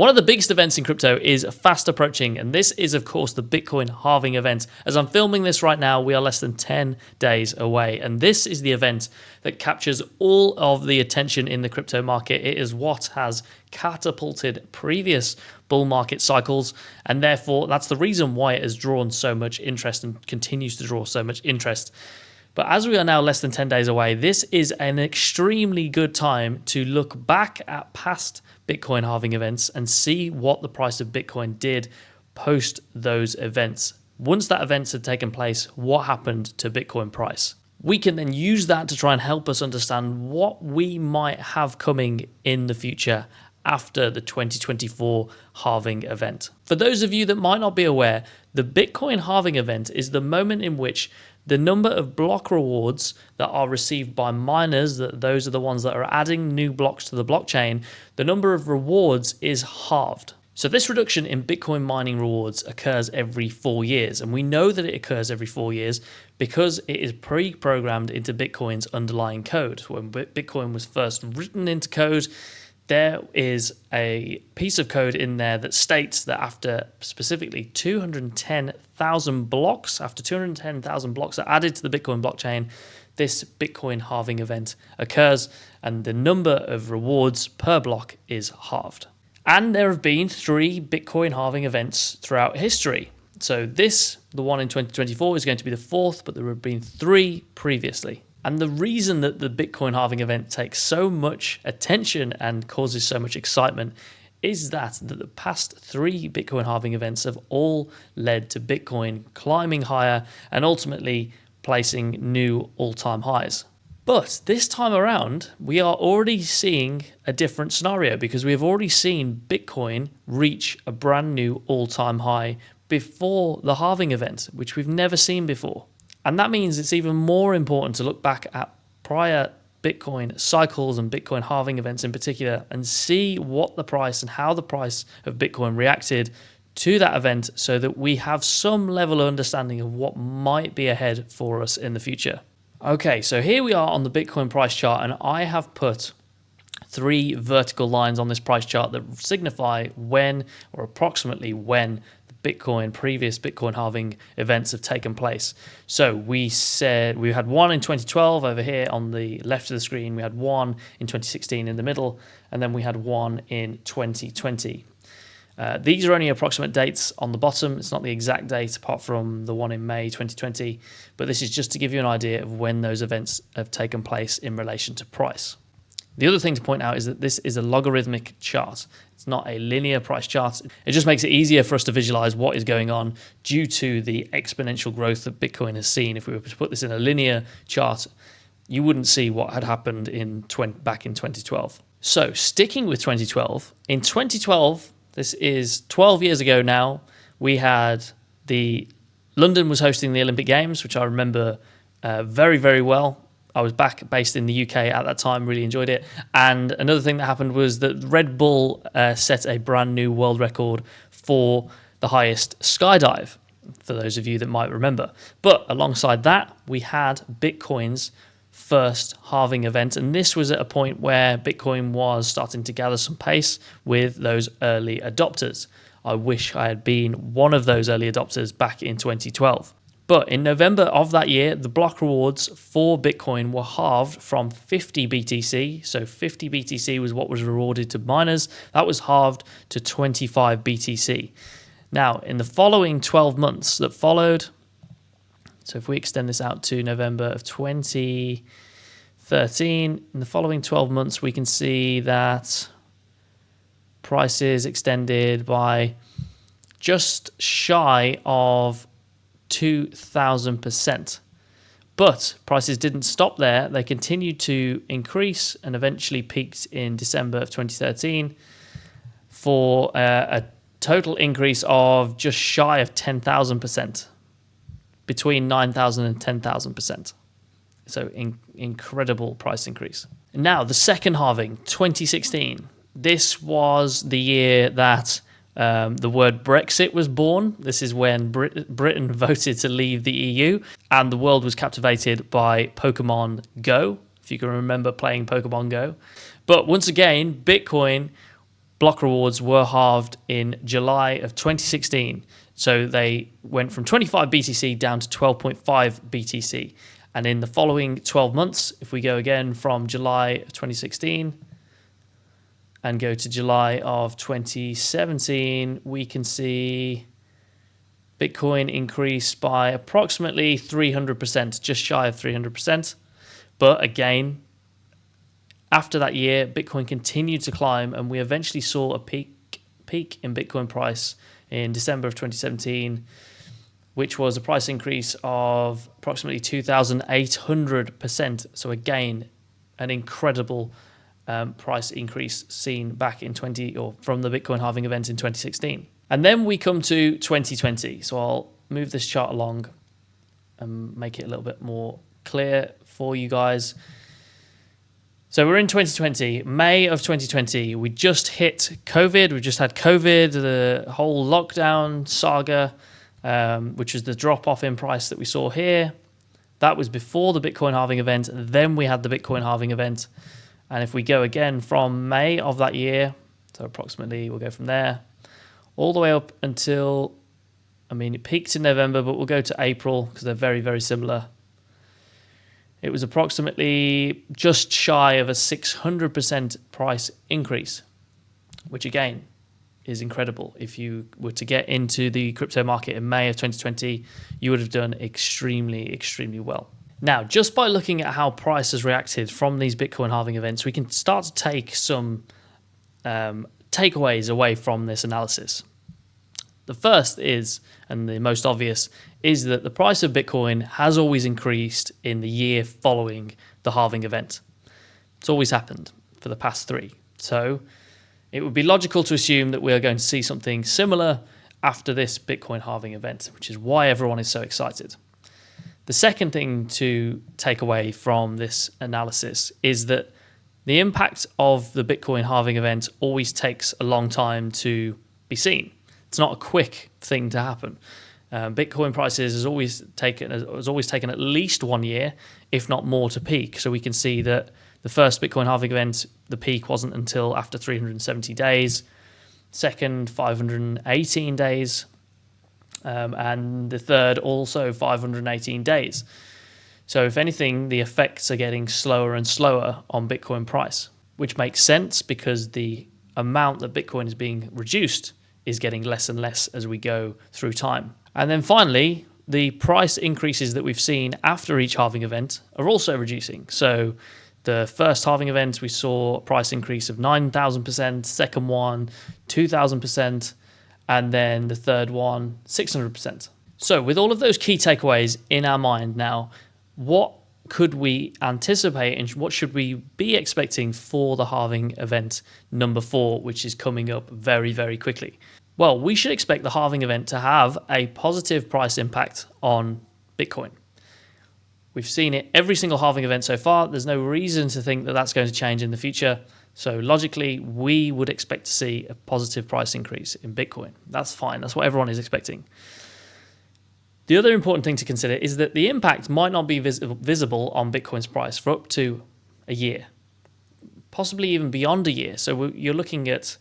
One of the biggest events in crypto is fast approaching, and this is, of course, the Bitcoin halving event. As I'm filming this right now, we are less than 10 days away, and this is the event that captures all of the attention in the crypto market. It is what has catapulted previous bull market cycles, and therefore that's the reason why it has drawn so much interest and continues to draw so much interest. But as we are now less than 10 days away, this is an extremely good time to look back at past Bitcoin halving events and see what the price of Bitcoin did post those events. Once that event had taken place, what happened to Bitcoin price? We can then use that to try and help us understand what we might have coming in the future after the 2024 halving event. For those of you that might not be aware, the Bitcoin halving event is the moment in which the number of block rewards that are received by miners, those are the ones that are adding new blocks to the blockchain, the number of rewards is halved. So this reduction in Bitcoin mining rewards occurs every 4 years, and we know that it occurs every 4 years because it is pre-programmed into Bitcoin's underlying code. When Bitcoin was first written into code, there is a piece of code in there that states that after specifically 210,000 blocks, after 210,000 blocks are added to the Bitcoin blockchain, this Bitcoin halving event occurs and the number of rewards per block is halved. And there have been 3 Bitcoin halving events throughout history. So this, the one in 2024, is going to be the 4th, but there have been 3 previously. And the reason that the Bitcoin halving event takes so much attention and causes so much excitement is that the past 3 Bitcoin halving events have all led to Bitcoin climbing higher and ultimately placing new all-time highs. But this time around, we are already seeing a different scenario because we have already seen Bitcoin reach a brand new all-time high before the halving event, which we've never seen before. And that means it's even more important to look back at prior Bitcoin cycles and Bitcoin halving events in particular and see what the price and how the price of Bitcoin reacted to that event so that we have some level of understanding of what might be ahead for us in the future. Okay, so here we are on the Bitcoin price chart, and I have put 3 vertical lines on this price chart that signify when or approximately when previous Bitcoin halving events have taken place. So we said we had one in 2012 over here on the left of the screen, we had one in 2016 in the middle, and then we had one in 2020. These are only approximate dates on the bottom. It's not the exact date apart from the one in May 2020, but this is just to give you an idea of when those events have taken place in relation to price. The other thing to point out is that this is a logarithmic chart. It's not a linear price chart. It just makes it easier for us to visualize what is going on due to the exponential growth that Bitcoin has seen. If we were to put this in a linear chart, you wouldn't see what had happened back in 2012. So sticking with 2012, in 2012, this is 12 years ago now, we had London was hosting the Olympic Games, which I remember very, very well. I was based in the UK at that time, really enjoyed it. And another thing that happened was that Red Bull set a brand new world record for the highest skydive, for those of you that might remember. But alongside that, we had Bitcoin's first halving event. And this was at a point where Bitcoin was starting to gather some pace with those early adopters. I wish I had been one of those early adopters back in 2012. But in November of that year, the block rewards for Bitcoin were halved from 50 BTC. So 50 BTC was what was rewarded to miners. That was halved to 25 BTC. Now, in the following 12 months that followed, so if we extend this out to November of 2013, in the following 12 months, we can see that prices extended by just shy of 2,000%. But prices didn't stop there. They continued to increase and eventually peaked in December of 2013 for a total increase of just shy of 10,000%, between 9,000 and 10,000%. So incredible price increase. Now, the second halving, 2016. This was the year that the word Brexit was born. This is when Britain voted to leave the EU, and the world was captivated by Pokemon Go, if you can remember playing Pokemon Go. But once again, Bitcoin block rewards were halved in July of 2016. So they went from 25 BTC down to 12.5 BTC. And in the following 12 months, if we go again from July of 2016 and go to July of 2017, we can see Bitcoin increase by approximately 300%, just shy of 300%. But again, after that year, Bitcoin continued to climb, and we eventually saw a peak in Bitcoin price in December of 2017, which was a price increase of approximately 2,800%. So again, an incredible price increase seen back in from the Bitcoin halving event in 2016. And then we come to 2020. So I'll move this chart along and make it a little bit more clear for you guys. So we're in 2020, May of 2020. We just hit COVID. We just had COVID, the whole lockdown saga, which is the drop off in price that we saw here. That was before the Bitcoin halving event. Then we had the Bitcoin halving event. And if we go again from May of that year, so approximately we'll go from there all the way up until, it peaked in November, but we'll go to April because they're very, very similar. It was approximately just shy of a 600% price increase, which again is incredible. If you were to get into the crypto market in May of 2020, you would have done extremely, extremely well. Now, just by looking at how price has reacted from these Bitcoin halving events, we can start to take some takeaways away from this analysis. The first is, and the most obvious, is that the price of Bitcoin has always increased in the year following the halving event. It's always happened for the past 3. So it would be logical to assume that we are going to see something similar after this Bitcoin halving event, which is why everyone is so excited. The second thing to take away from this analysis is that the impact of the Bitcoin halving event always takes a long time to be seen. It's not a quick thing to happen. Bitcoin prices has always taken at least 1 year, if not more, to peak. So we can see that the first Bitcoin halving event, the peak wasn't until after 370 days, second 518 days, and the third also 518 days. So if anything, the effects are getting slower and slower on Bitcoin price, which makes sense because the amount that Bitcoin is being reduced is getting less and less as we go through time. And then finally, the price increases that we've seen after each halving event are also reducing. So the first halving event, we saw a price increase of 9,000%, second one, 2,000%, and then the third one, 600%. So with all of those key takeaways in our mind now, what could we anticipate and what should we be expecting for the halving event number 4, which is coming up very, very quickly? Well, we should expect the halving event to have a positive price impact on Bitcoin. We've seen it every single halving event so far. There's no reason to think that that's going to change in the future. So logically, we would expect to see a positive price increase in Bitcoin. That's fine. That's what everyone is expecting. The other important thing to consider is that the impact might not be visible on Bitcoin's price for up to a year, possibly even beyond a year. So you're looking at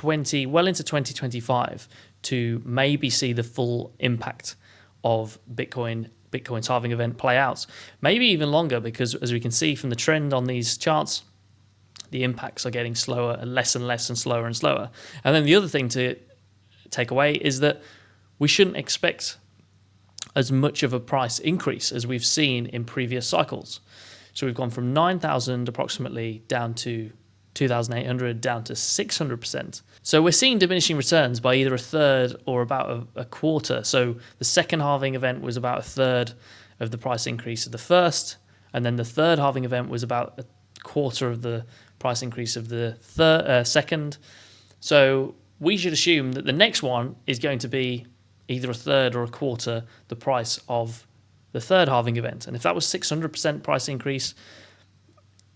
well into 2025 to maybe see the full impact of Bitcoin's halving event play out. Maybe even longer, because as we can see from the trend on these charts, the impacts are getting slower and less and slower and slower. And then the other thing to take away is that we shouldn't expect as much of a price increase as we've seen in previous cycles. So we've gone from 9,000 approximately down to 2,800 down to 600%. So we're seeing diminishing returns by either a third or about a quarter. So the second halving event was about a third of the price increase of the first, and then the third halving event was about a quarter of the price increase of the second. So we should assume that the next one is going to be either a third or a quarter the price of the third halving event. And if that was 600% price increase,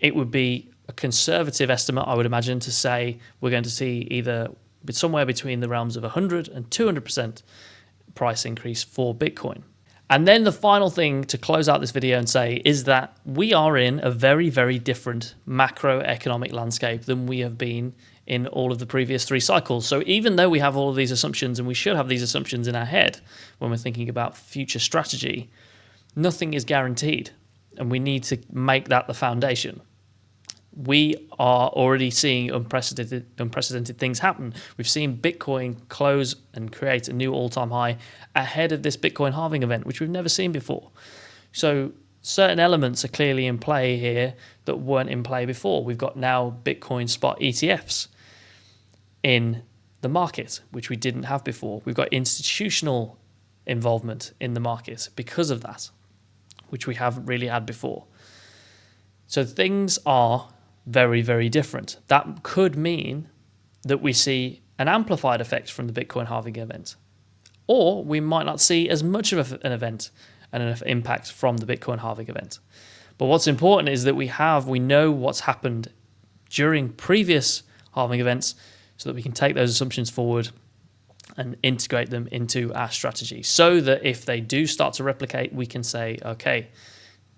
it would be a conservative estimate, I would imagine, to say we're going to see either somewhere between the realms of 100 and 200% price increase for Bitcoin. And then the final thing to close out this video and say is that we are in a very, very different macroeconomic landscape than we have been in all of the previous 3 cycles. So even though we have all of these assumptions, and we should have these assumptions in our head when we're thinking about future strategy, nothing is guaranteed, and we need to make that the foundation. We are already seeing unprecedented things happen. We've seen Bitcoin close and create a new all-time high ahead of this Bitcoin halving event, which we've never seen before. So certain elements are clearly in play here that weren't in play before. We've got now Bitcoin spot ETFs in the market, which we didn't have before. We've got institutional involvement in the market because of that, which we haven't really had before. So things are very, very different. That could mean that we see an amplified effect from the Bitcoin halving event, or we might not see as much of an event and enough impact from the Bitcoin halving event. But what's important is that we know what's happened during previous halving events so that we can take those assumptions forward and integrate them into our strategy so that if they do start to replicate, we can say, okay,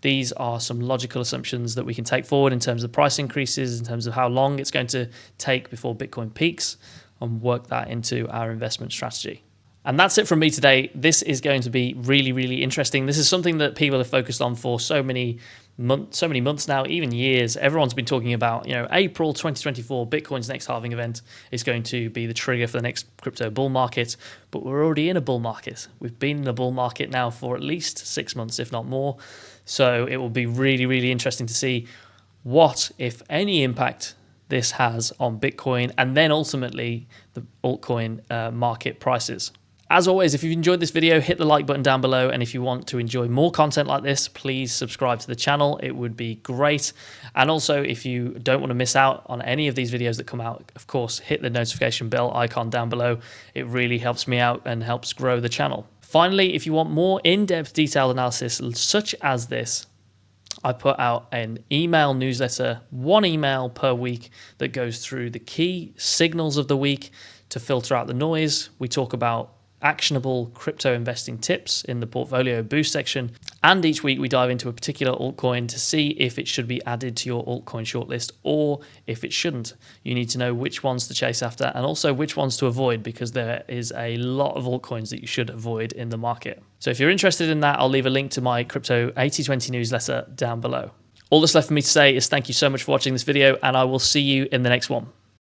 these are some logical assumptions that we can take forward in terms of price increases, in terms of how long it's going to take before Bitcoin peaks, and work that into our investment strategy. And that's it from me today. This is going to be really, really interesting. This is something that people have focused on for so many months now, even years. Everyone's been talking about, April 2024, Bitcoin's next halving event is going to be the trigger for the next crypto bull market. But we're already in a bull market. We've been in a bull market now for at least 6 months, if not more. So it will be really, really interesting to see what, if any, impact this has on Bitcoin and then ultimately the altcoin market prices. As always, if you've enjoyed this video, hit the like button down below. And if you want to enjoy more content like this, please subscribe to the channel. It would be great. And also, if you don't want to miss out on any of these videos that come out, of course, hit the notification bell icon down below. It really helps me out and helps grow the channel. Finally, if you want more in-depth detailed analysis such as this, I put out an email newsletter, 1 email per week that goes through the key signals of the week to filter out the noise. We talk about actionable crypto investing tips in the portfolio boost section. And each week we dive into a particular altcoin to see if it should be added to your altcoin shortlist or if it shouldn't. You need to know which ones to chase after and also which ones to avoid, because there is a lot of altcoins that you should avoid in the market. So if you're interested in that, I'll leave a link to my Crypto 8020 newsletter down below. All that's left for me to say is thank you so much for watching this video, and I will see you in the next one.